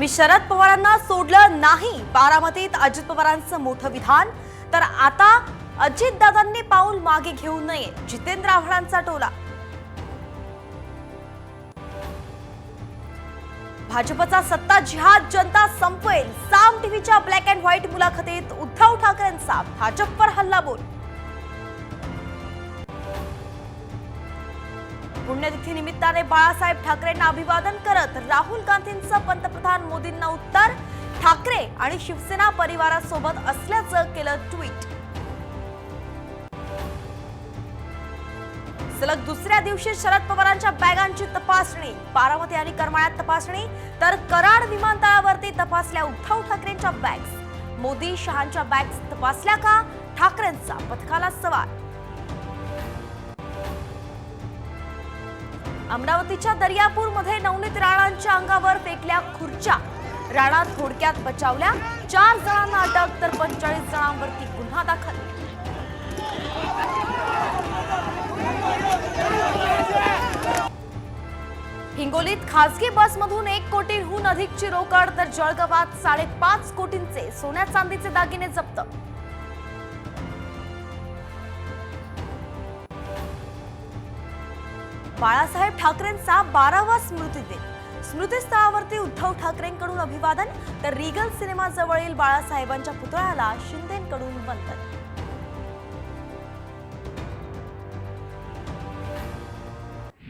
मी शरद पवारांना सोडलं नाही, बारामतीत अजित पवारांचं मोठं विधान. तर आता अजितदादांनी पाऊल मागे घेऊ नये, जितेंद्र आव्हाडांचा टोला. भाजपचा सत्ता जिहाद जनता संपवेल, साम टीव्हीच्या ब्लॅक अँड व्हाईट मुलाखतीत उद्धव ठाकरेंचा भाजपवर हल्लाबोल. पुण्यतिथी निमित्ताने बाळासाहेब ठाकरेंना अभिवादन करत राहुल गांधींचं पंतप्रधान मोदींना उत्तर. ठाकरे आणि शिवसेना परिवारासोबत असल्याचं केलं ट्विट. सलग दुसऱ्या दिवशी शरद पवारांच्या बॅगांची तपासणी, बारामती आणि करमाळ्यात तपासणी, तर कराड विमानतळावरती तपासल्या उद्धव ठाकरेंच्या बॅग्स. मोदी शहांच्या बॅग्स तपासल्या का, ठाकरेंचा पथकाला सवाल. अमरावतीच्या दर्यापूरमध्ये नवनीत राणांच्या अंगावर फेकल्या खुर्च्या, राणा थोडक्यात बचावल्या. 4 जणांना अटक तर 45 जणांवरती गुन्हा दाखल. हिंगोलीत खासगी बसमधून 1 कोटींहून अधिकची रोकड, तर जळगावात 5.5 कोटींचे सोन्या चांदीचे दागिने जप्त. बाळासाहेब ठाकरेंचा 12वा स्मृतिदिन, स्मृतिस्थळावरती उद्धव ठाकरेंकडून अभिवादन, तर रिगल सिनेमाजवळील बाळासाहेबांच्या पुतळ्याला शिंदेंकडून वंदन.